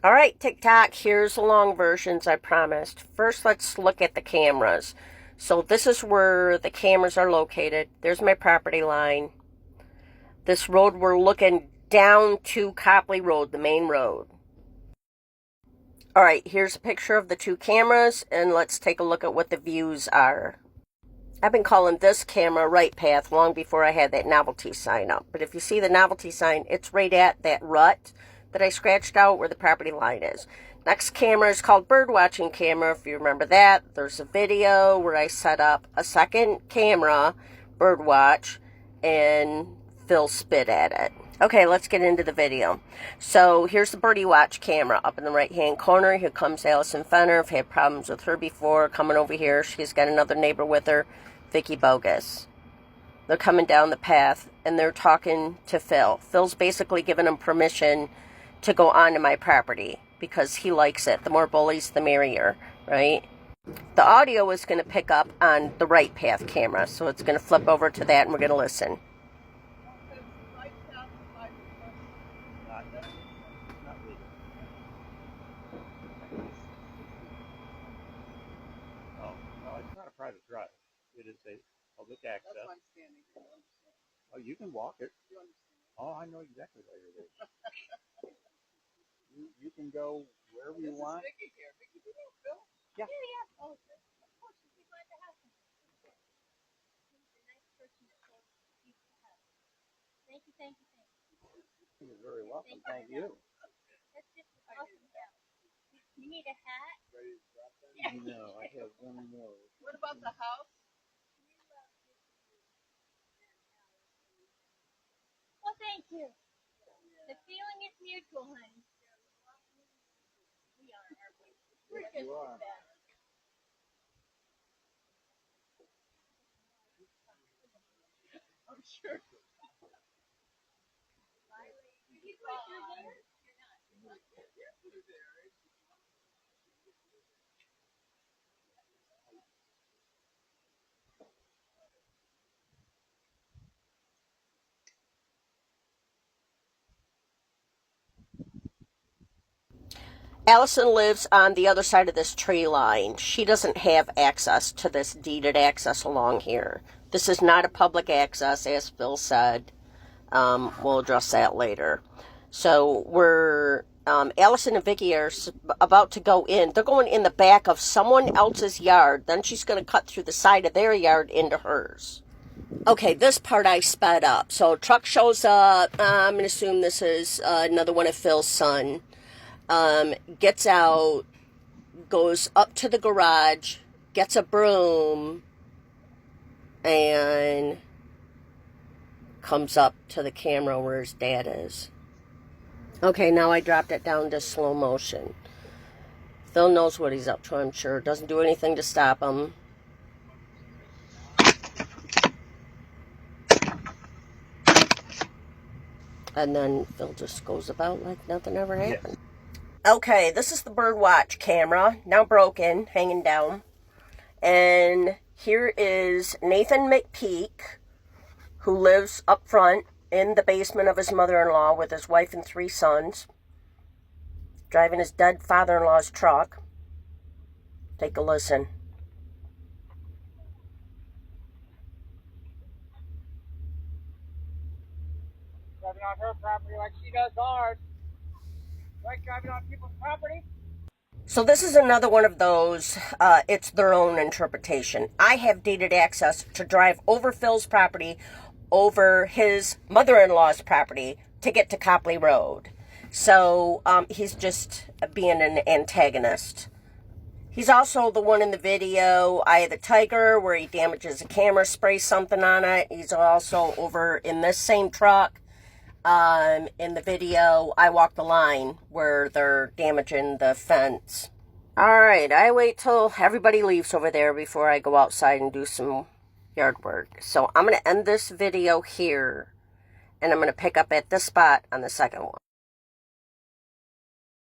All right, TikTok, here's the long versions I promised. First, let's look at the cameras. So this is where the cameras are located. There's my property line. This road, we're looking down to Copley Road, the main road. All right, here's a picture of the two cameras, and let's take a look at what the views are. I've been calling this camera Right Path long before I had that novelty sign up. But if you see the novelty sign, it's right at that rut that I scratched out where the property line is. Next camera is called Bird Watching Camera. If you remember that, there's a video where I set up a second camera, Bird Watch, and Phil spit at it. Okay, let's get into the video. So here's the Birdie Watch camera up in the right-hand corner. Here comes Allison Fenner. I've had problems with her before. Coming over here, she's got another neighbor with her, Vicky Bogus. They're coming down the path, and they're talking to Phil. Phil's basically giving them permission to go onto my property because he likes it. The more bullies, the merrier, right? The audio is going to pick up on the Right Path camera, so it's going to flip over to that, and we're going to listen. Private drive. It is a public access. That's why I'm standing here. Oh, you can walk it. Oh, I know exactly where it is. You can go wherever you want. Vicky here. Vicky, do you know Phil? Yeah. Yeah. Oh, okay. Of course, she'd be glad to have him. He's a nice person to talk to. Thank you, thank you, thank you. You're very welcome. Thank you. That's just awesome. You need a hat? Yeah. No, I have one more. What about the house? Well, thank you. The feeling is mutual, honey. We are, aren't we? We're just as bad. I'm sure. Did you put your hair? You're not. Allison lives on the other side of this tree line. She doesn't have access to this deeded access along here. This is not a public access, as Phil said. We'll address that later. So we're, Allison and Vicky are about to go in. They're going in the back of someone else's yard. Then she's going to cut through the side of their yard into hers. Okay, this part I sped up. So a truck shows up. I'm going to assume this is another one of Phil's son. Gets out, goes up to the garage, gets a broom, and comes up to the camera where his dad is. Okay, now I dropped it down to slow motion. Phil knows what he's up to, I'm sure. Doesn't do anything to stop him. And then Phil just goes about like nothing ever happened. Yeah. Okay, this is the Bird Watch camera, now broken, hanging down. And here is Nathan McPeak, who lives up front in the basement of his mother-in-law with his wife and 3 sons, driving his dead father-in-law's truck. Take a listen. Driving on her property like she does ours. Like driving on people's property. So this is another one of those, it's their own interpretation. I have deeded access to drive over Phil's property, over his mother-in-law's property, to get to Copley Road. So he's just being an antagonist. He's also the one in the video, Eye of the Tiger, where he damages a camera, sprays something on it. He's also over in this same truck. In the video, I Walk the Line, where they're damaging the fence. Alright, I wait till everybody leaves over there before I go outside and do some yard work. So I'm going to end this video here, and I'm going to pick up at this spot on the second one.